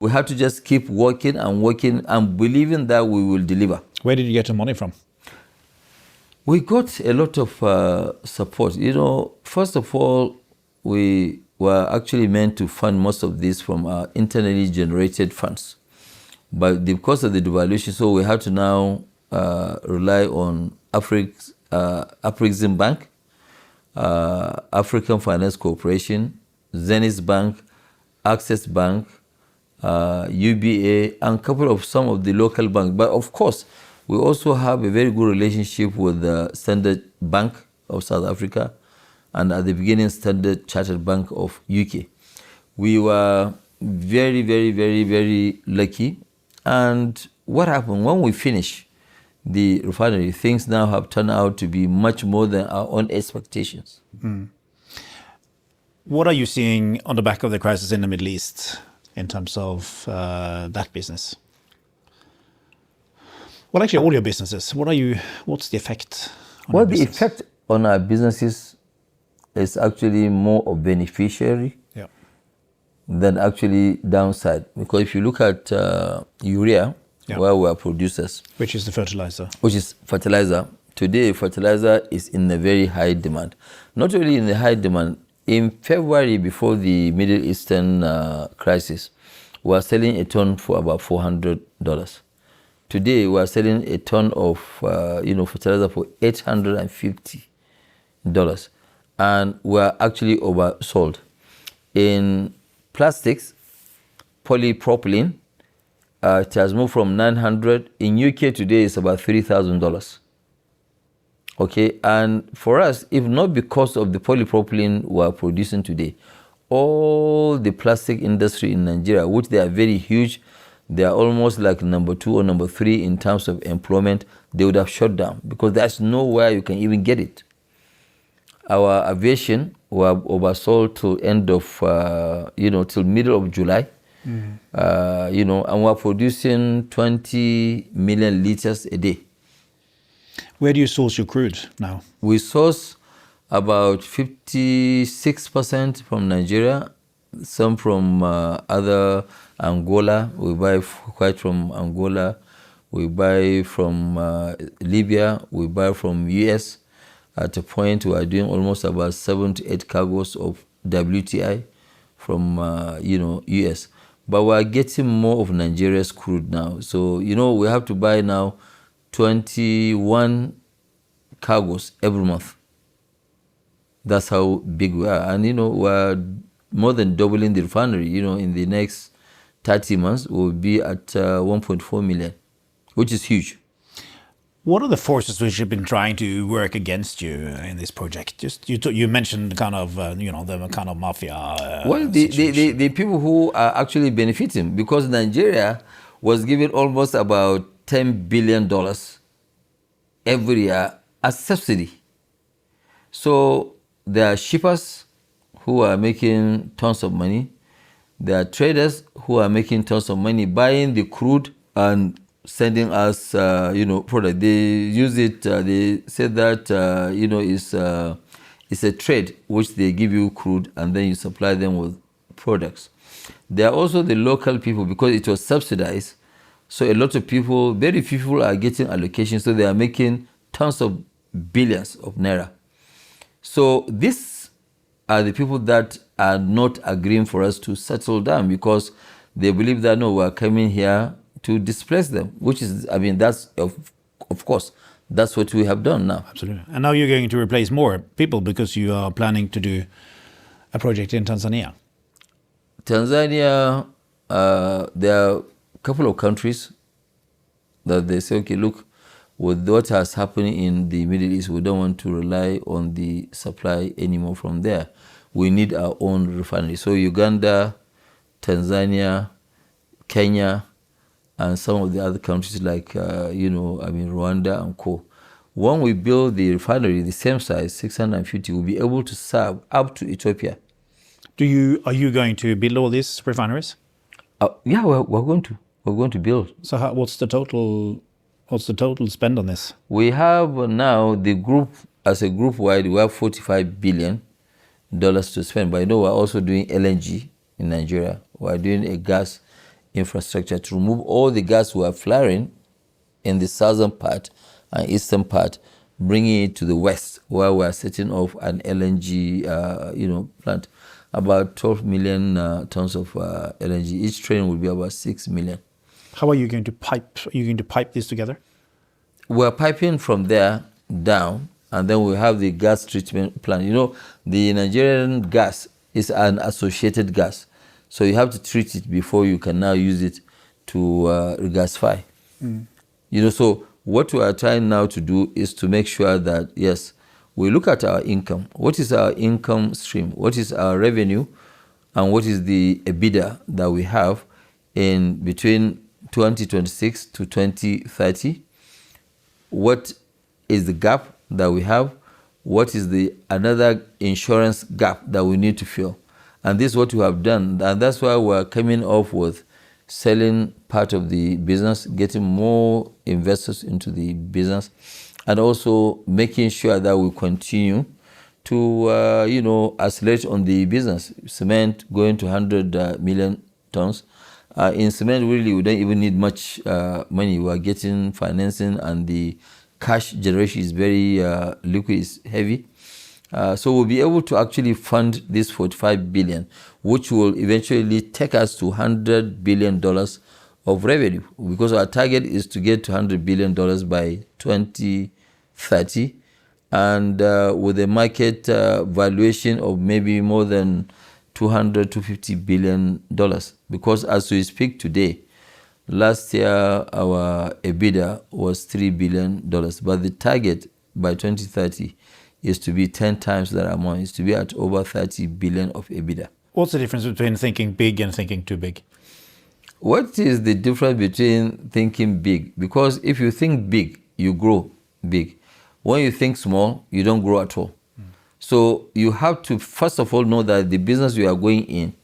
We have to just keep working and believing that we will deliver. Where did you get the money from? We got a lot of support. First of all, we were actually meant to fund most of this from our internally generated funds. But because of the devaluation, so we have to now rely on Afrexim Bank, African Finance Corporation, Zenith Bank, Access Bank, UBA, and some of the local banks. But of course, we also have a very good relationship with the Standard Bank of South Africa, and at the beginning, Standard Chartered Bank of UK. We were very, very, very, very lucky. And what happened when we finished the refinery, things now have turned out to be much more than our own expectations. What are you seeing on the back of the crisis in the Middle East in terms of that business? Well, actually, all your businesses. What's the effect on your business? The effect on our businesses is actually more of beneficiary than actually downside. Because if you look at urea, where we are producers. Which is the fertilizer. Which is fertilizer. Today, fertilizer is in a very high demand. Not only in the high demand, in February, before the Middle Eastern crisis, we were selling a ton for about $400. Today, we are selling a ton of fertilizer for $850. And we are actually oversold. In plastics, polypropylene, it has moved from $900. In UK today, it's about $3,000. Okay, and for us, if not because of the polypropylene we are producing today, all the plastic industry in Nigeria, which they are very huge, they are almost like number 2 or number 3 in terms of employment, they would have shut down because there's nowhere you can even get it. Our aviation were oversold till end of, till middle of July. And we're producing 20 million liters a day. Where do you source your crude now? We source about 56% from Nigeria, some from other Angola. We buy quite from Angola. We buy from Libya. We buy from US. At a point, we are doing almost about 7 to 8 cargoes of WTI from US. But we are getting more of Nigeria's crude now. So, we have to buy now 21 cargoes every month. That's how big we are. And, we're more than doubling the refinery. In the next 30 months, we'll be at 1.4 million, which is huge. What are the forces which have been trying to work against you in this project? Just you mentioned kind of the kind of mafia. The people who are actually benefiting, because Nigeria was given almost about $10 billion every year as subsidy. So there are shippers who are making tons of money. There are traders who are making tons of money buying the crude and sending us, product. They use it. They say that it's a trade which they give you crude and then you supply them with products. There are also the local people because it was subsidized. So a lot of people, very few people are getting allocation. So they are making tons of billions of naira. So these are the people that are not agreeing for us to settle down because they believe that no, we are coming here to displace them, which is, that's, of course, that's what we have done now. Absolutely. And now you're going to replace more people because you are planning to do a project in Tanzania. Tanzania, there are a couple of countries that they say, okay, look, with what has happened in the Middle East, we don't want to rely on the supply anymore from there. We need our own refinery. So Uganda, Tanzania, Kenya, and some of the other countries like, Rwanda and co. When we build the refinery, the same size, 650, we'll be able to serve up to Ethiopia. Are you going to build all these refineries? Yeah, we're going to. We're going to build. So what's the total spend on this? We have now the group, as a group wide, we have $45 billion to spend. But we're also doing LNG in Nigeria. We're doing a gas infrastructure to remove all the gas we are flaring in the southern part and eastern part, bringing it to the west, where we are setting off an LNG, plant. About 12 million tons of LNG. Each train will be about 6 million. How are you going to pipe? Are you going to pipe this together? We're piping from there down, and then we have the gas treatment plant. The Nigerian gas is an associated gas, so you have to treat it before you can now use it to regasify. So what we are trying now to do is to make sure that, yes, we look at our income. What is our income stream? What is our revenue? And what is the EBITDA that we have in between 2026 to 2030? What is the gap that we have? What is the another insurance gap that we need to fill? And this is what we have done. And that's why we're coming off with selling part of the business, getting more investors into the business, and also making sure that we continue to, accelerate on the business. Cement going to 100 million tons. In cement, really, we don't even need much money. We are getting financing, and the cash generation is very liquid, is heavy. So we'll be able to actually fund this 45 billion, which will eventually take us to $100 billion of revenue, because our target is to get to $100 billion by 2030, and with a market valuation of maybe more than $250 billion. Because as we speak today, last year our EBITDA was $3 billion, but the target by 2030 is to be 10 times that amount, is to be at over 30 billion of EBITDA. What's the difference between thinking big and thinking too big? What is the difference between thinking big? Because if you think big, you grow big. When you think small, you don't grow at all. So you have to, first of all, know that the business you are going in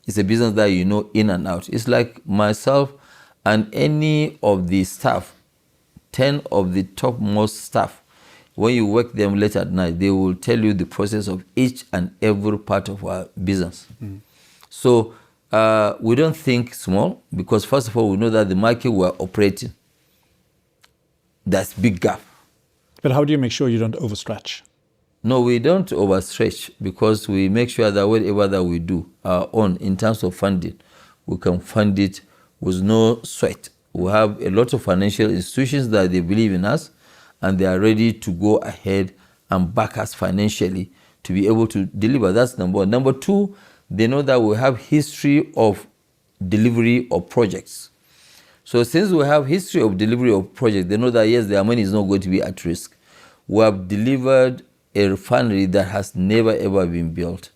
is a business that you know in and out. It's like myself and any of the staff, 10 of the topmost staff. When you work them late at night, they will tell you the process of each and every part of our business. So we don't think small, because first of all, we know that the market we're operating, that's big gap. But how do you make sure you don't overstretch? No, we don't overstretch, because we make sure that whatever that we do our own in terms of funding, we can fund it with no sweat. We have a lot of financial institutions that they believe in us, and they are ready to go ahead and back us financially to be able to deliver. That's number one. Number two, they know that we have history of delivery of projects. So since we have history of delivery of projects, they know that yes, their money is not going to be at risk. We have delivered a refinery that has never ever been built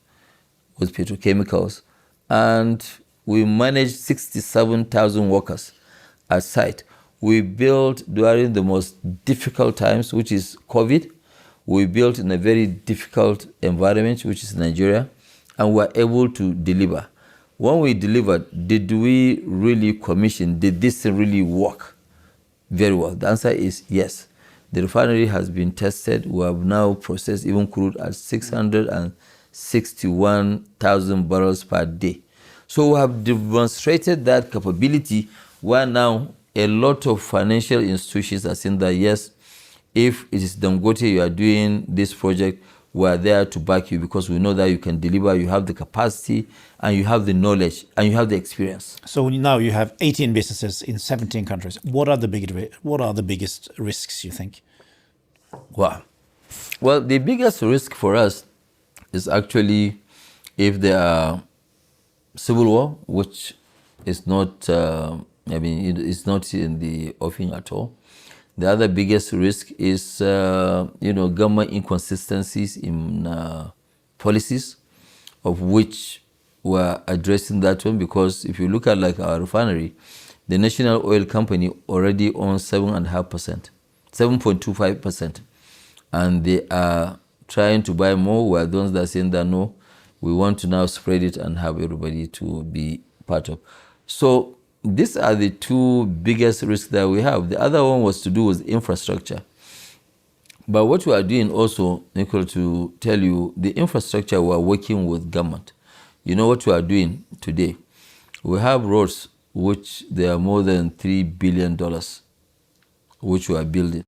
with petrochemicals, and we managed 67,000 workers at site. We built during the most difficult times, which is COVID. We built in a very difficult environment, which is Nigeria, and we were able to deliver. When we delivered, did we really commission? Did this really work very well? The answer is yes. The refinery has been tested. We have now processed even crude at 661,000 barrels per day. So we have demonstrated that capability, where now a lot of financial institutions are saying that yes, if it is Dangote you are doing this project, we are there to back you, because we know that you can deliver, you have the capacity, and you have the knowledge, and you have the experience. So now you have 18 businesses in 17 countries. What are the biggest risks, you think? Wow. Well, the biggest risk for us is actually if there are civil war, which is not, it's not in the offing at all. The other biggest risk is, government inconsistencies in policies, of which we're addressing that one, because if you look at like our refinery, the National Oil Company already owns 7.5%, 7.25%, and they are trying to buy more. We're the ones that are saying that no, we want to now spread it and have everybody to be part of. So these are the two biggest risks that we have. The other one was to do with infrastructure. But what we are doing also, Nicole, to tell you, the infrastructure, we are working with government. You know what we are doing today? We have roads which they are more than $3 billion, which we are building.